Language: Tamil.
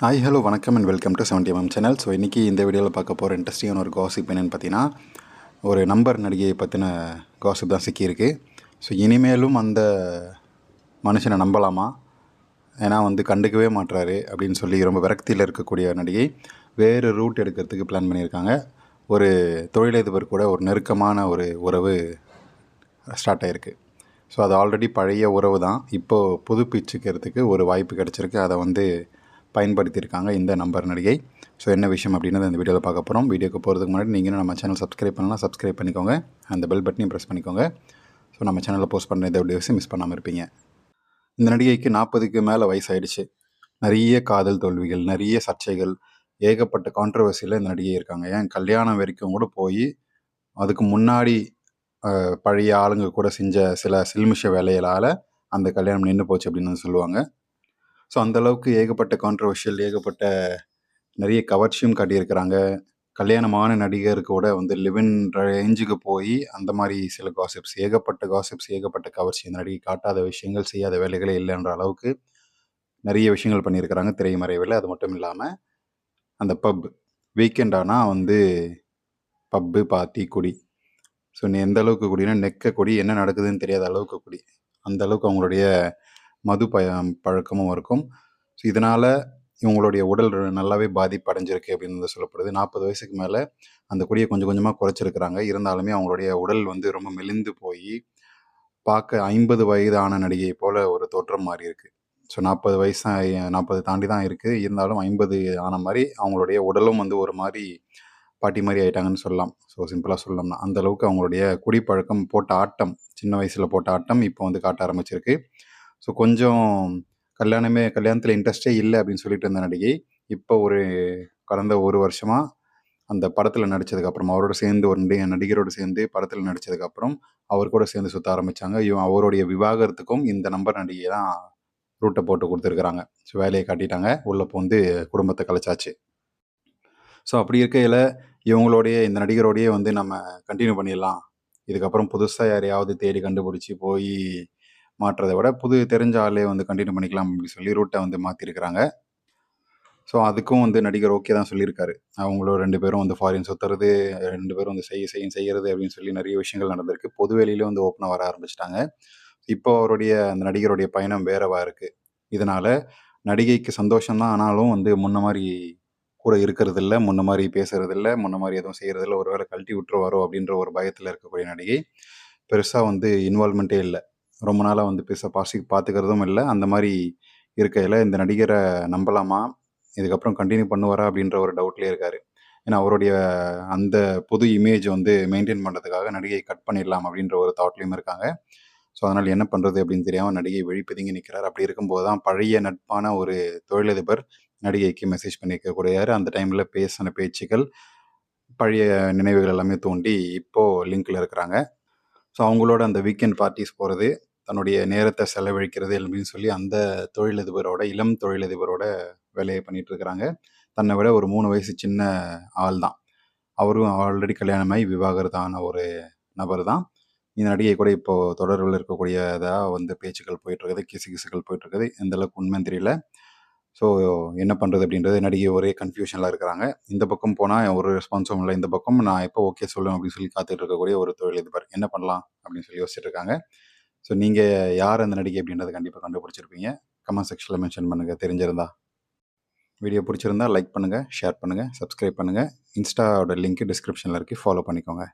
ஹாய் ஹலோ வணக்கம் and welcome to 70mm channel. So இன்றைக்கி இந்த வீடியோவில் பார்க்க போகிற இன்ட்ரெஸ்டிங்கான ஒரு காசிப் என்னென்னு பார்த்தீங்கன்னா, ஒரு நம்பர் நடிகையை பற்றின காசிப் தான் சிக்கியிருக்கு. ஸோ இனிமேலும் அந்த மனுஷனை நம்பலாமா? ஏன்னா கண்டுக்கவே மாட்டுறாரு அப்படின்னு சொல்லி ரொம்ப விரக்தியில் இருக்கக்கூடிய நடிகை வேறு ரூட் எடுக்கிறதுக்கு பிளான் பண்ணியிருக்காங்க. ஒரு தொழிலதிபர் கூட ஒரு நெருக்கமான ஒரு உறவு ஸ்டார்ட் ஆகிருக்கு. ஸோ அது ஆல்ரெடி பழைய உறவு தான். இப்போது புதுப்பிச்சுக்கிறதுக்கு ஒரு வாய்ப்பு கிடச்சிருக்கு. அதை பயன்படுத்தியிருக்காங்க இந்த நம்பர் நடிகை. ஸோ என்ன விஷயம் அப்படின்றத இந்த வீடியோவில் பார்க்க போகிறோம். வீடியோக்கு போகிறதுக்கு முன்னாடி நீங்களும் நம்ம சேனல் சப்ஸ்கிரைப் பண்ணலாம், சப்ஸ்கிரைப் பண்ணிக்கோங்க. அந்த பெல் பட்டனையும் ப்ரெஸ் பண்ணிக்கோங்க. ஸோ நம்ம சேனலில் போஸ்ட் பண்ணுற இந்த வீடியோஸை மிஸ் பண்ணாமல் இருப்பீங்க. இந்த நடிகைக்கு 40க்கு மேலே வயசாகிடுச்சு. நிறைய காதல் தோல்விகள், நிறைய சர்ச்சைகள், ஏகப்பட்ட கான்ட்ரவர்சியில் இந்த நடிகை இருக்காங்க. ஏன் கல்யாணம் வரைக்கும் கூட போய் அதுக்கு முன்னாடி பழைய ஆளுங்க கூட செஞ்ச சில சில்மிஷ வேலைகளால் அந்த கல்யாணம் நின்று போச்சு அப்படின்னு சொல்லுவாங்க. ஸோ அந்தளவுக்கு ஏகப்பட்ட கான்ட்ரவர்ஷியல், ஏகப்பட்ட நிறைய கவர்ச்சியும் காட்டியிருக்கிறாங்க. கல்யாணமான நடிகர் கூட லிவ்-இன் ரேஞ்சுக்கு போய் அந்த மாதிரி சில காசிப்ஸ், ஏகப்பட்ட கவர்ச்சி. இந்த நடிகை காட்டாத விஷயங்கள், செய்யாத வேலைகளே இல்லைன்ற அளவுக்கு நிறைய விஷயங்கள் பண்ணியிருக்கிறாங்க திரைமறைவில். அது மட்டும் இல்லாமல் அந்த வீக்கெண்ட் ஆனால் பப்பு, பார்ட்டி, குடி. ஸோ நீ எந்த அளவுக்கு குடினா நெக்க குடி, என்ன நடக்குதுன்னு தெரியாத அளவுக்கு குடி. அந்த அளவுக்கு அவங்களுடைய மது பழக்கமும் இருக்கும். ஸோ இதனால் இவங்களுடைய உடல் நல்லாவே பாதிப்படைஞ்சிருக்கு அப்படின்னு சொல்லப்படுது. 40 வயசுக்கு மேலே அந்த குடியை கொஞ்சம் கொஞ்சமாக குறைச்சிருக்கிறாங்க. இருந்தாலுமே அவங்களுடைய உடல் ரொம்ப மெலிந்து போய் பார்க்க 50 வயதான நடிகை போல் ஒரு தோற்றம் மாறி இருக்குது. ஸோ 40 வயசு 40 தாண்டி தான் இருக்குது. இருந்தாலும் 50 ஆன மாதிரி அவங்களுடைய உடலும் ஒரு மாதிரி பாட்டி மாதிரி ஆயிட்டாங்கன்னு சொல்லலாம். ஸோ சிம்பிளாக சொல்லணும்னா அந்த அளவுக்கு அவங்களுடைய குடிப்பழக்கம் போட்ட ஆட்டம், சின்ன வயசில் போட்ட ஆட்டம் இப்போ காட்ட ஆரம்பிச்சிருக்கு. ஸோ கொஞ்சம் கல்யாணத்தில் இன்ட்ரெஸ்டே இல்லை அப்படின்னு சொல்லிட்டு இருந்த நடிகை இப்போ கடந்த ஒரு வருஷமாக அந்த படத்தில் நடித்ததுக்கப்புறம், அவரோட சேர்ந்து ஒரு நடிகரோடு சேர்ந்து படத்தில் நடித்ததுக்கப்புறம் அவர் கூட சேர்ந்து சுற்ற ஆரம்பித்தாங்க. அவருடைய விவாகரத்துக்கும் இந்த நம்பர் நடிகை தான் ரூட்டை போட்டு கொடுத்துருக்குறாங்க. ஸோ வேலையை காட்டிட்டாங்க, உள்ளே குடும்பத்தை கலைச்சாச்சு. ஸோ அப்படி இருக்கையில் இந்த நடிகரோடையே நம்ம கண்டினியூ பண்ணிடலாம், இதுக்கப்புறம் புதுசாக யாரையாவது தேடி கண்டுபிடிச்சி போய் மாற்றுறதை விட தெரிஞ்ச ஆளே கண்டினியூ பண்ணிக்கலாம் அப்படின்னு சொல்லி ரூட்டை மாற்றிருக்கிறாங்க. ஸோ அதுக்கும் நடிகர் ஓகே தான் சொல்லியிருக்காரு. அவங்களும் 2 பேரும் ஃபாரின் சுற்றுறது, 2 பேரும் செய்கிறது அப்படின்னு சொல்லி நிறைய விஷயங்கள் நடந்திருக்கு. பொதுவெளியிலே ஓப்பனாக வர ஆரம்பிச்சிட்டாங்க. இப்போ அந்த நடிகருடைய பயணம் வேறவா இருக்குது. இதனால் நடிகைக்கு சந்தோஷம் தான். ஆனாலும் முன்ன மாதிரி கூட இருக்கிறதில்ல, முன்ன மாதிரி பேசுறதில்ல, முன்ன மாதிரி எதுவும் செய்கிறதில்ல. ஒரு வேளை கழட்டி விட்டுருவாரோ அப்படின்ற ஒரு பயத்தில் இருக்கக்கூடிய நடிகை பெருசாக இன்வால்மெண்ட்டே இல்லை. ரொம்ப நாளாக பெருசாக பார்த்துக்கிறதும் இல்லை. அந்த மாதிரி இருக்கையில் இந்த நடிகரை நம்பலாமா? இதுக்கப்புறம் கண்டினியூ பண்ணுவாரா அப்படின்ற ஒரு டவுட்லேயே இருக்கார். ஏன்னா அவருடைய அந்த புது இமேஜ் மெயின்டைன் பண்ணுறதுக்காக நடிகை கட் பண்ணிடலாம் அப்படின்ற ஒரு தாட்லேயும் இருக்காங்க. ஸோ அதனால் என்ன பண்ணுறது அப்படின்னு தெரியாமல் நடிகை பிதுங்கி நிற்கிறார். அப்படி இருக்கும்போது தான் பழைய நட்பான ஒரு தொழிலதிபர் நடிகைக்கு மெசேஜ் பண்ணியிருக்கக்கூடியார். அந்த டைமில் பேசின பேச்சுக்கள், பழைய நினைவுகள் எல்லாமே தோண்டி இப்போது லிங்க்கில் இருக்கிறாங்க. ஸோ அவங்களோட அந்த வீக்கெண்ட் பார்ட்டிஸ் போகிறது, தன்னுடைய நேரத்தை செலவழிக்கிறது அப்படின்னு சொல்லி அந்த இளம் தொழிலதிபரோட வேலையை பண்ணிகிட்ருக்கிறாங்க. தன்னை விட ஒரு 3 வயசு சின்ன ஆள் தான். அவரும் ஆல்ரெடி கல்யாணமாகி விவாகரத்தான ஒரு நபர் தான். இந்த நடிகை கூட இப்போது தொடர்பில் இருக்கக்கூடியதாக பேச்சுக்கள் போயிட்டுருக்குது, கிசுகிசுகள் போயிட்டுருக்குது. எந்த அளவுக்கு உண்மைன்னு தெரியல. ஸோ என்ன பண்ணுறது அப்படின்றது நடிகை ஒரே கன்ஃபியூஷனில் இருக்கிறாங்க. இந்த பக்கம் போனால் ஒரு ரெஸ்பான்ஸும் இல்லை, இந்த பக்கம் நான் எப்போ ஓகே சொல்லுவேன் அப்படின்னு சொல்லி காத்துட்டு இருக்கக்கூடிய ஒரு தொழிலதிபர். என்ன பண்ணலாம் அப்படின்னு சொல்லி யோசிச்சுட்டு இருக்காங்க. ஸோ நீங்கள் யார் அந்த நடிகை அப்படின்றத கண்டிப்பாக கண்டுபிடிச்சிருப்பீங்க. கமெண்ட் செக்ஷனில் மென்ஷன் பண்ணுங்கள் தெரிஞ்சிருந்தா. வீடியோ பிடிச்சிருந்தா லைக் பண்ணுங்கள், ஷேர் பண்ணுங்கள், சப்ஸ்கிரைப் பண்ணுங்கள். இன்ஸ்டாவோட லிங்க் டிஸ்கிரிப்ஷனில் இருக்குது, ஃபாலோ பண்ணிக்கோங்க.